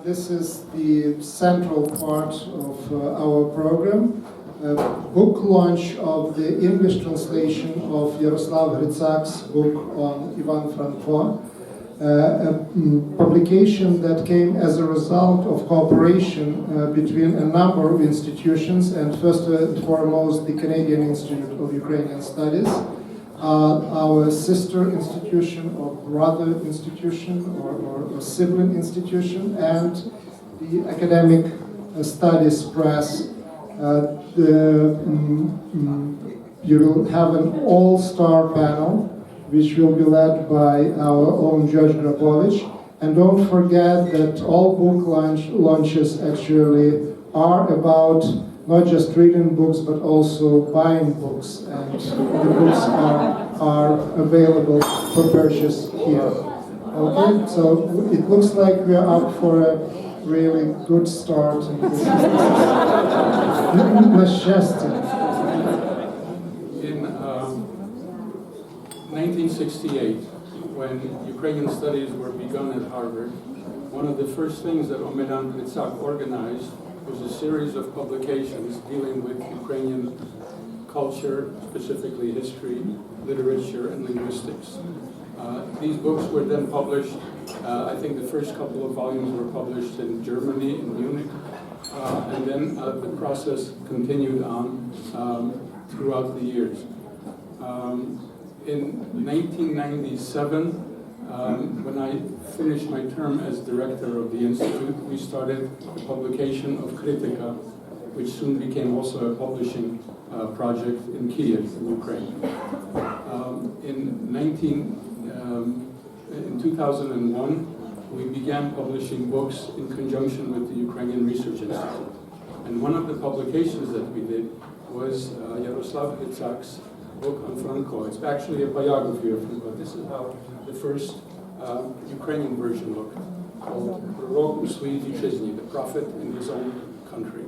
This is the central part of our program. Book launch of the English translation of Yaroslav Hrytsak's book on Ivan Franko, a publication that came as a result of cooperation between a number of institutions, and first and foremost the Canadian Institute of Ukrainian Studies, our sister institution or brother institution or sibling institution, and the Academic Studies Press. You will have an all-star panel, which will be led by our own Judge Grabowicz. And don't forget that all book launches actually are about not just reading books, but also buying books. And the books are available for purchase here. Okay, so it looks like we are up for a really good start. In 1968, when Ukrainian studies were begun at Harvard, one of the first things that Omedan Hrytsak organized was a series of publications dealing with Ukrainian culture, specifically history, literature, and linguistics. These books were then published. I think the first couple of volumes were published in Germany, in Munich, and then the process continued on throughout the years. In 1997, when I finished my term as director of the Institute, we started the publication of Kritika, which soon became also a publishing project in Kiev, in Ukraine. In 2001, we began publishing books in conjunction with the Ukrainian Research Institute. And one of the publications that we did was Yaroslav Hrytsak's book on Franko. It's actually a biography of Franko. This is how the first Ukrainian version looked, called Prorok u своїй вітчизні, the prophet in his own country,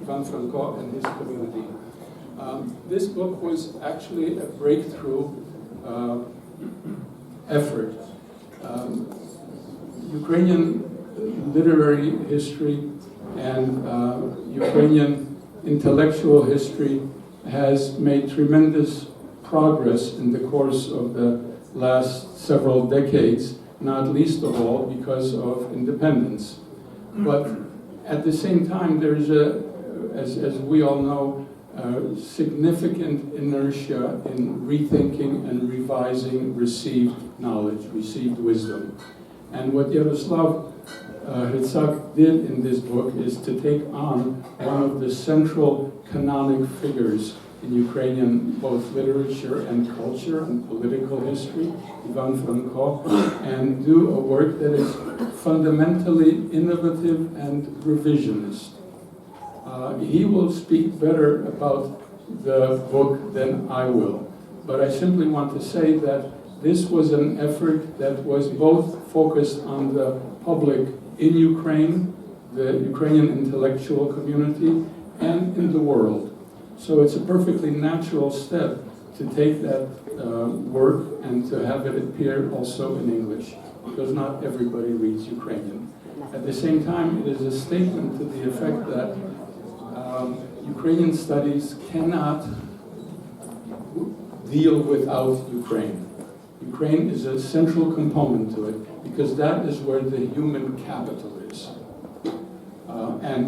Ivan Franko and his community. This book was actually a breakthrough effort. Ukrainian literary history and Ukrainian intellectual history has made tremendous progress in the course of the last several decades, not least of all because of independence. But at the same time, there's as we all know, significant inertia in rethinking and revising received knowledge, received wisdom. And what Yaroslav Hrytsak did in this book is to take on one of the central canonic figures in Ukrainian both literature and culture and political history, Ivan Franko, and do a work that is fundamentally innovative and revisionist. He will speak better about the book than I will, but I simply want to say that this was an effort that was both focused on the public in Ukraine, the Ukrainian intellectual community, and in the world. So it's a perfectly natural step to take that work and to have it appear also in English, because not everybody reads Ukrainian. At the same time, it is a statement to the effect that Ukrainian studies cannot deal without Ukraine. Ukraine is a central component to it, because that is where the human capital is. And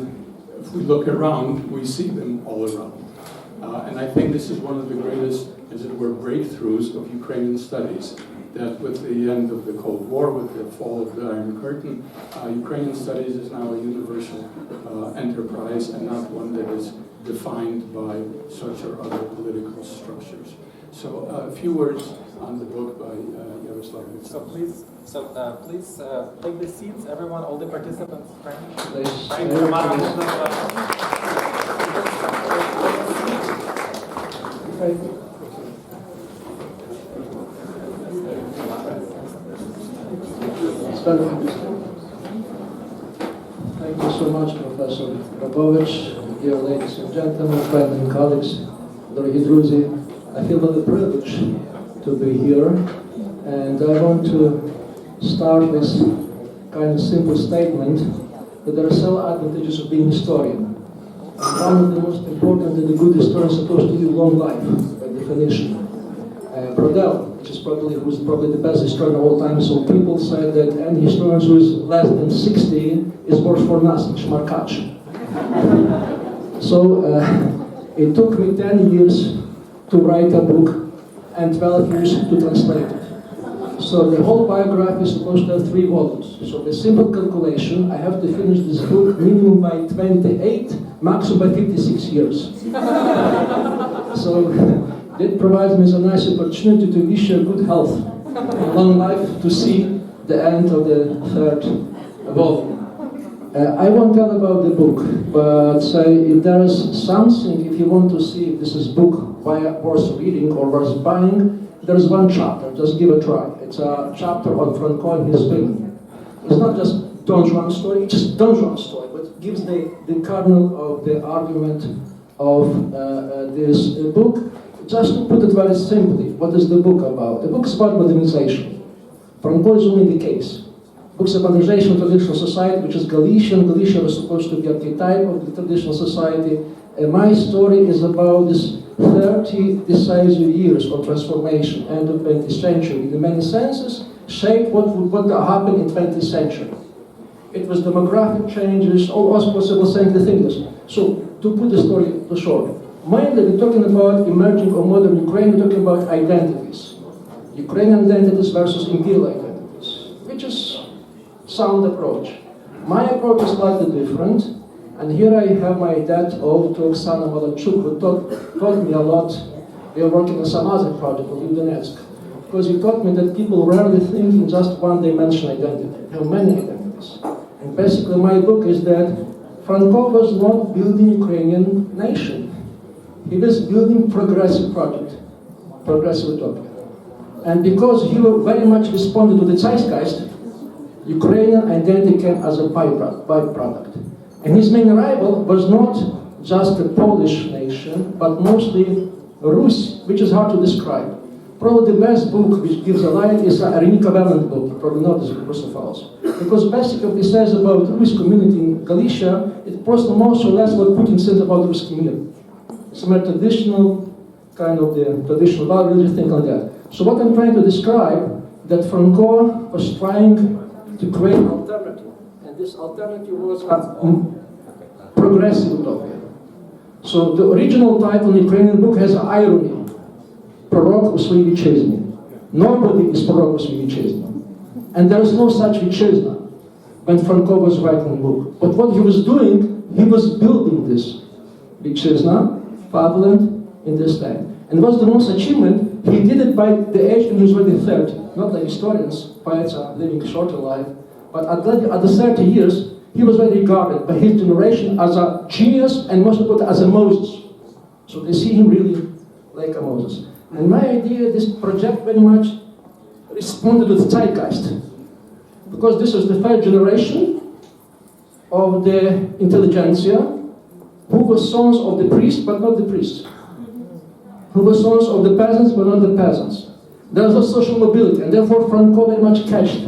if we look around, we see them all around. And I think this is one of the greatest, as it were, breakthroughs of Ukrainian studies, that with the end of the Cold War, with the fall of the Iron Curtain, Ukrainian studies is now a universal enterprise and not one that is defined by such or other political structures. So a few words on the book by Yaroslav Hrytsak. Please take the seats, everyone, all the participants. Please. Thank you so much, Professor Grabowicz, dear ladies and gentlemen, friends and colleagues, дорогі друзі. I feel the privilege to be here, and I want to start with kind of simple statement that there are several advantages of being a historian. And one of the most important that a good historian is supposed to live a long life, by definition. Brodel, who's probably the best historian of all time, so people say that any historian who is less than 60 is worse for nothing, shmarkach. So it took me 10 years to write a book and 12 years to translate it. So the whole biography is supposed to have 3 volumes. So the simple calculation, I have to finish this book minimum by 28, maximum by 56 years. So that provides me with a nice opportunity to wish you good health, long life, to see the end of the 3rd volume. I won't tell about the book, but say if there is something, if you want to see if this is book worth reading or worth buying, there is one chapter, just give a try. It's a chapter on Franko and his women. It's not just Don Juan story, it's just Don Juan story, but it gives the kernel of the argument of this book. Just to put it very simply, what is the book about? The book is about modernization. Franko is only the case. Books about modernization of traditional society, which is Galician. Galicia was supposed to be a type of the traditional society. And my story is about this 30 decisive years of transformation, end of 20th century. In many senses, shaped what would happen in 20th century. It was demographic changes, all possible things. So, to put the story to short, mainly we're talking about emerging or modern Ukraine, we're talking about identities. Ukrainian identities versus imperial identities, which is sound approach. My approach is slightly different, and here I have my dad, old Oksana Malachuk, who taught me a lot. We are working on some other project in Donetsk, because he taught me that people rarely think in just one-dimensional identity. They have many identities. And basically my book is that Franko was not building Ukrainian nation. He was building progressive project, progressive utopia. And because he very much responded to the zeitgeist, Ukrainian identity came as a byproduct. And his main rival was not just a Polish nation, but mostly Rus, which is hard to describe. Probably the best book which gives a light is a Renika Valent book, you probably know this, first of all. Because basically he says about the Rus community in Galicia, it's просто more or less what Putin says about Ruski Mir. It's a more traditional, kind of the traditional value, religious thing like that. So what I'm trying to describe, that Franko was trying to create an alternative. And this alternative was a progressive utopia. So the original title in the Ukrainian book has an irony. Prorok у своїй вітчизні. Nobody is prorok у своїй вітчизні. And there is no such vitchizna when Franko was writing the book. But what he was doing, he was building this vitchizna, fatherland, in this time. And what's the most achievement? He did it by the age when he was already 30. Not like historians, poets are living a shorter life. But at the 30 years, he was already regarded by his generation as a genius and most important as a Moses. So they see him really like a Moses. And my idea, this project very much responded to the zeitgeist. Because this is the 3rd generation of the intelligentsia who were sons of the priests, but not the priests. Who were sons of the peasants, but not the peasants. There was no social mobility, and therefore Franko very much catched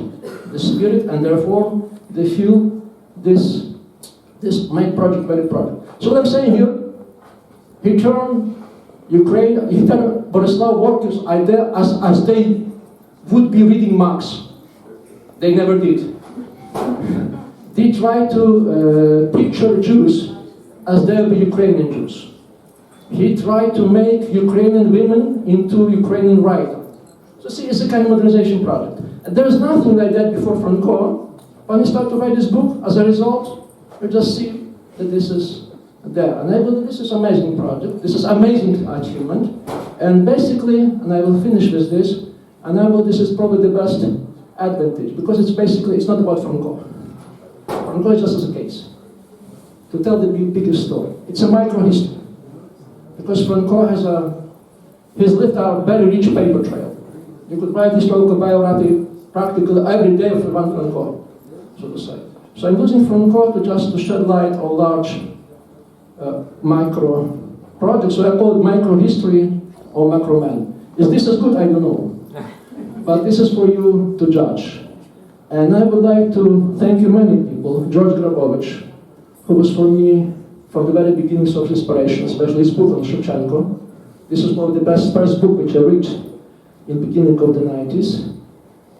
the spirit, and therefore they feel this my project very project. So what I'm saying here, he turned Ukraine, he turned Borislav workers as they would be reading Marx. They never did. They tried to picture Jews as they were Ukrainian Jews. He tried to make Ukrainian women into Ukrainian writers. So see, it's a kind of modernization project. And there was nothing like that before Franko. When he started to write this book, as a result, you just see that this is there. And I believe this is an amazing project. This is amazing achievement. And basically, and I will finish with this, this is probably the best advantage, because it's not about Franko. Franko is just as a case. To tell the biggest story. It's a micro-history. Because Franko he's left a very rich paper trail. You could write historical biography practically every day of one Franko, so to say. So I'm using Franko to shed light on large micro projects. So I call it micro-history or macro-man. Is this as good? I don't know. But this is for you to judge. And I would like to thank you many people, George Grabowicz, who was for me from the very beginnings of inspiration, especially his book on Shevchenko. This was probably the first book which I read in the beginning of the 90s.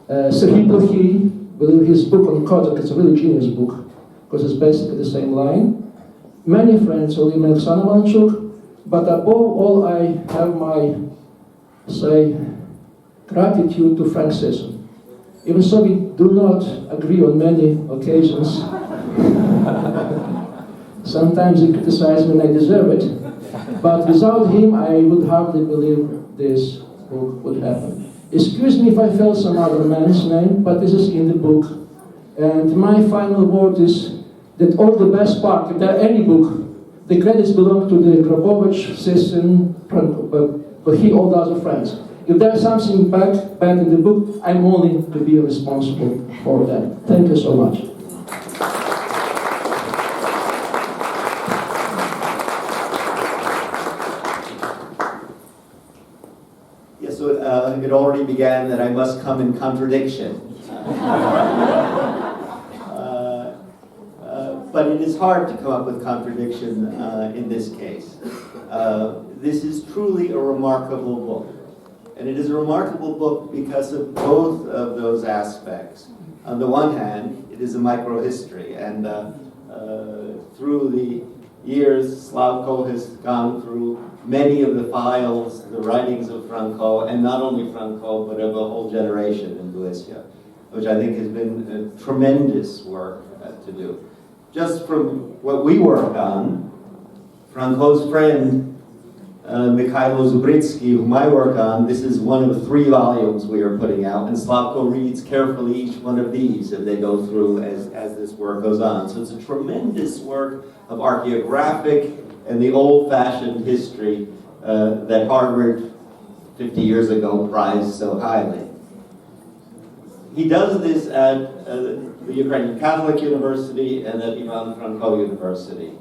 Serhii Plokhii, with his book on Kozak, it's a really genius book, because it's basically the same line. Many friends, Olim Alexander Malanchuk, but above all I have my, say, gratitude to Frank Sysyn. Even so we do not agree on many occasions. Sometimes he criticizes me and I deserve it. But without him, I would hardly believe this book would happen. Excuse me if I fell some other man's name, but this is in the book. And my final word is that all the best part, if there are any book, the credits belong to the Grabowicz, Sysyn, Franko, but he, all the other friends. If there's something bad in the book, I'm only to be responsible for that. Thank you so much. Yes, so it already began that I must come in contradiction. But it is hard to come up with contradiction in this case. This is truly a remarkable book. And it is a remarkable book because of both of those aspects. On the one hand, it is a microhistory, and through the years, Slavko has gone through many of the files, the writings of Franko, and not only Franko, but of a whole generation in Galicia, which I think has been a tremendous work to do. Just from what we worked on, Franko's friend, Mikhailo Zubritsky, whom I work on, this is one of 3 volumes we are putting out, and Slavko reads carefully each one of these as they go through as this work goes on. So it's a tremendous work of archaeographic and the old-fashioned history that Harvard 50 years ago prized so highly. He does this at the Ukrainian Catholic University and at Ivan Franko University.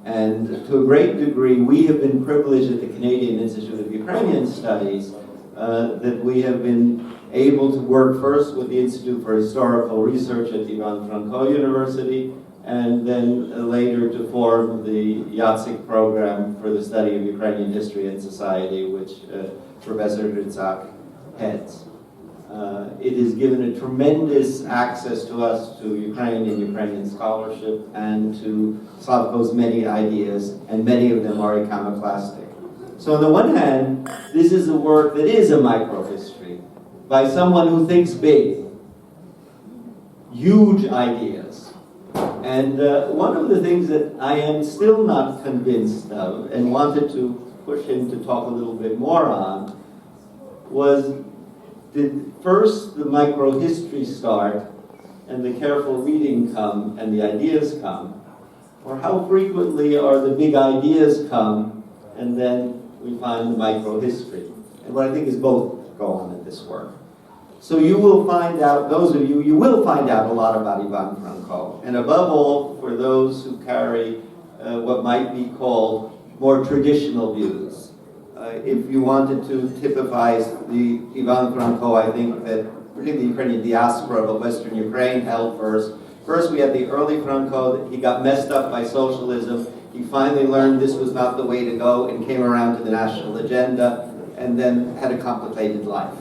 And to a great degree, we have been privileged at the Canadian Institute of Ukrainian Studies that we have been able to work first with the Institute for Historical Research at Ivan Franko University, and then later to form the Hrytsak program for the study of Ukrainian history and society, which Professor Hrytsak heads. It has given a tremendous access to us to Ukrainian scholarship and to Slavko's many ideas, and many of them are iconoclastic. So on the one hand, this is a work that is a microhistory by someone who thinks big, huge ideas. And one of the things that I am still not convinced of and wanted to push him to talk a little bit more on was, did first the microhistory start and the careful reading come and the ideas come? Or how frequently are the big ideas come and then we find the microhistory? And what I think is both go on in this work. So you will find out, those of you will find out a lot about Ivan Franko. And above all, for those who carry what might be called more traditional views. If you wanted to typify the Ivan Franko, I think that particularly the Ukrainian diaspora of Western Ukraine held first. First we had the early Franko, that he got messed up by socialism. He finally learned this was not the way to go and came around to the national agenda, and then had a complicated life.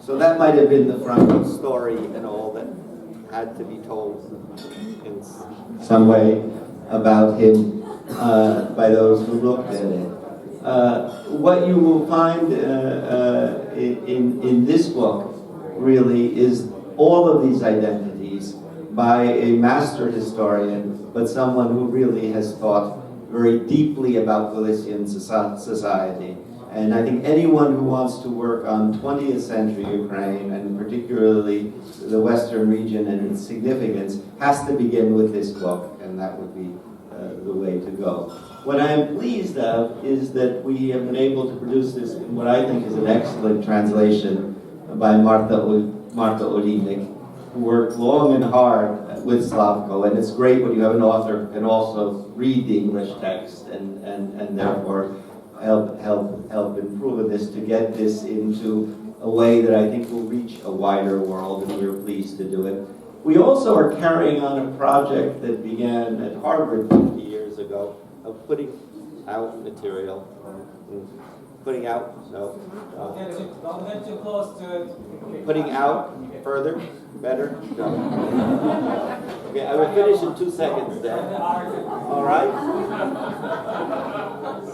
So that might have been the Franko story and all that had to be told in some way about him by those who looked at it. What you will find in this book really is all of these identities by a master historian, but someone who really has thought very deeply about Galician society. And I think anyone who wants to work on 20th century Ukraine, and particularly the Western region and its significance, has to begin with this book, and that would be the way to go. What I am pleased of is that we have been able to produce this in what I think is an excellent translation by Marta Olinik, who worked long and hard with Slavko, and it's great when you have an author who can also read the English text and therefore help improve in this, to get this into a way that I think will reach a wider world, and we're pleased to do it. We also are carrying on a project that began at Harvard 50 years ago of putting out material. Putting out? No. Don't get too close to it. Putting out further? Better? No. Okay, I will finish in 2 seconds then. All right?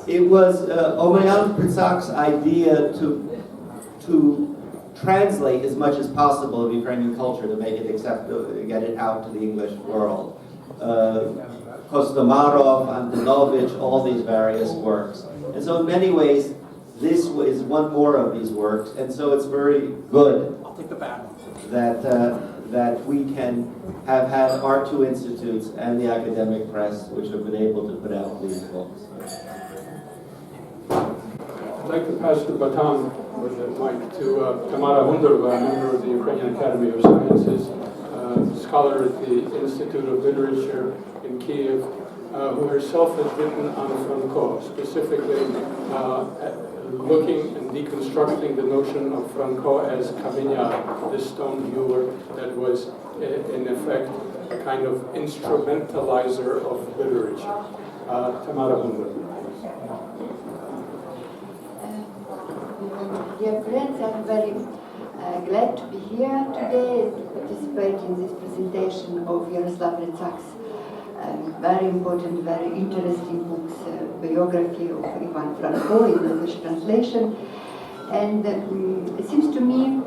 It was Yaroslav Hrytsak's idea to translate as much as possible of Ukrainian culture to make it acceptable, get it out to the English world. Kostomarov, Antonovich, all these various works. And so in many ways, this is one more of these works, and so it's very good I'll take the back. that we can have had our two institutes and the academic press which have been able to put out these books. I'd like to pass the baton with the mic to Tamara, Hundorova, a member of the Ukrainian Academy of Sciences, scholar at the Institute of Literature in Kiev, who herself has written on Franko, specifically looking and deconstructing the notion of Franko as Kaminya, the stone hewer that was, in effect, a kind of instrumentalizer of literature. Tamara Hundorova. Dear friends, I'm very glad to be here today and to participate in this presentation of Yaroslav Hrytsak's very important, very interesting books, biography of Ivan Franko in English translation. And it seems to me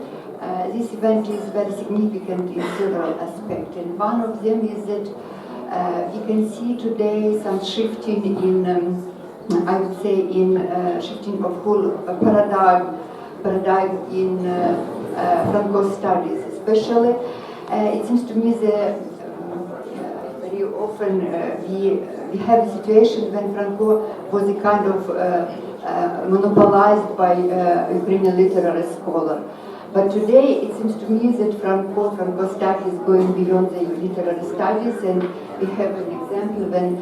this event is very significant in several aspects. And one of them is that we can see today some shifting in, I would say, in shifting of whole paradigm in Franco studies, especially. It seems to me that very often we have a situation when Franco was a kind of monopolized by Ukrainian literary scholar. But today it seems to me that Franco studies going beyond the literary studies, and we have an example when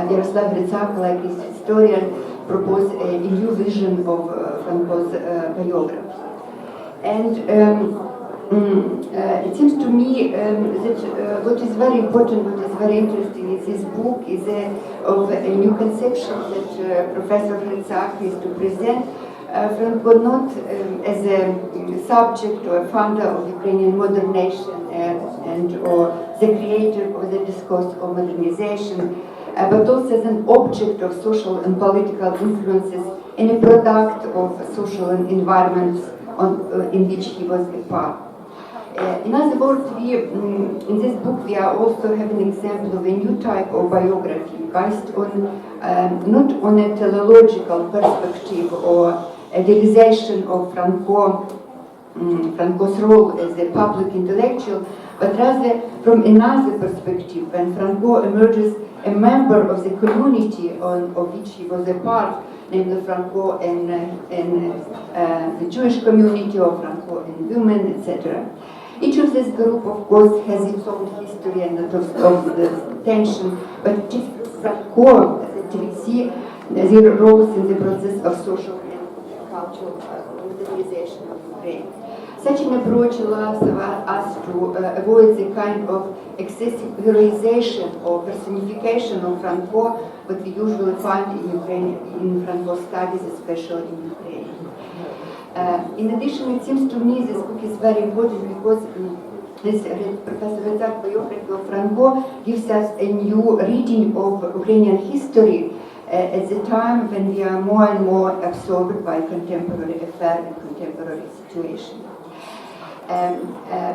Yaroslav Hrytsak, like his historian, proposed a new vision of Franco's biography. And it seems to me that what is very important, what is very interesting is this book is of a new conception that Professor Hrytsak is to present Franko not as a subject or a founder of Ukrainian modern nation and or the creator of the discourse of modernization, but also as an object of social and political influences and a product of social environments in which he was a part. In other words, in this book we are also having an example of a new type of biography based on not on a teleological perspective or idealization of Franco's role as a public intellectual, but rather from another perspective, when Franko emerges a member of the community of which he was a part, namely Franko and the Jewish community of Franko and women, etc. Each of this group, of course, has its own history and of the tension, but Franko, that we see, their roles in the process of social and cultural modernization of Ukraine. Such an approach allows us to avoid the kind of excessive heroization or personification of Franko, what we usually find in Ukraine, in Franko studies, especially in Ukraine. In addition, it seems to me this book is very important because this Professor Hrytsak biography of Franko gives us a new reading of Ukrainian history at the time when we are more and more absorbed by contemporary affairs and contemporary situation.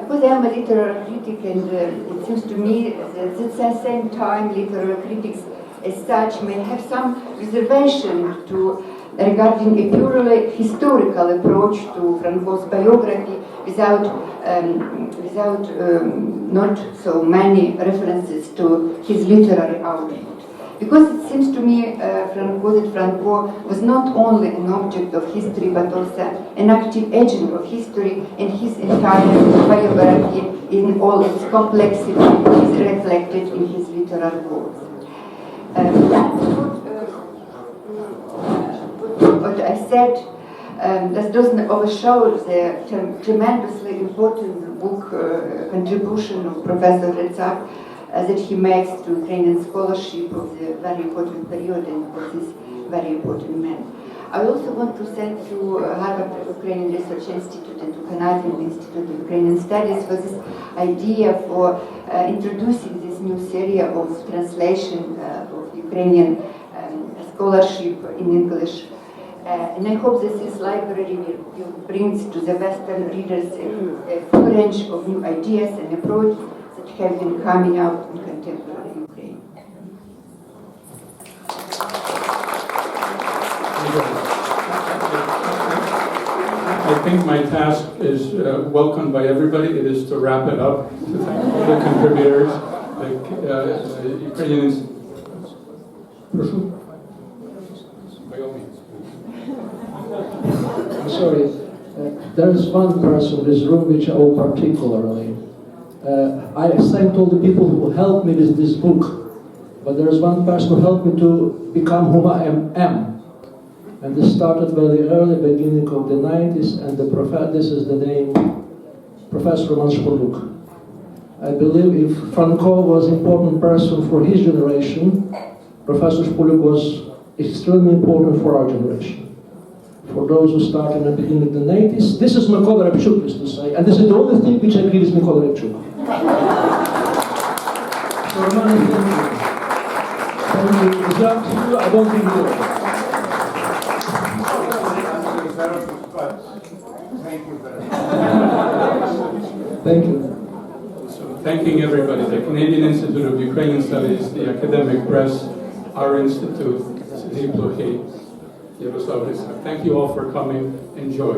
Because I am a literary critic, and it seems to me that at the same time literary critics as such may have some reservation regarding a purely historical approach to Franko's biography without not so many references to his literary output. Because it seems to me that Franko was not only an object of history but also an active agent of history, and his entire biography in all its complexity is reflected in his literary works. What I said that doesn't overshadow the tremendously important book contribution of Professor Hrytsak that he makes to Ukrainian scholarship of the very important period and of this very important man. I also want to thank to Harvard Ukrainian Research Institute and to Canadian Institute of Ukrainian Studies for this idea for introducing this new series of translation of Ukrainian scholarship in English. And I hope that this library will bring to the Western readers a full range of new ideas and approaches that have been coming out in contemporary Ukraine. I think my task is welcomed by everybody. It is to wrap it up, to thank all the contributors, the Ukrainian by all means. I'm sorry, there is one person in this room which I owe particularly. I thanked all the people who helped me with this book, but there is one person who helped me to become whom I am. And this started very early, beginning of the 90s, and this is the name, Professor Roman Shpurluk. I believe if Franko was an important person for his generation, Professor Shpurluk was extremely important for our generation. For those who started in the beginning of the 90s, this is Mykola Repchuk used to say, and this is the only thing which I agree with Mykola Repchuk. So Roman, thank you. Thank you. Without you, I don't think you would. Thank you. So thanking everybody, the Canadian Institute of Ukrainian Studies, the academic press, our institute, Serhii, Plokhii, Yaroslav Hrytsak. Thank you all for coming. Enjoy.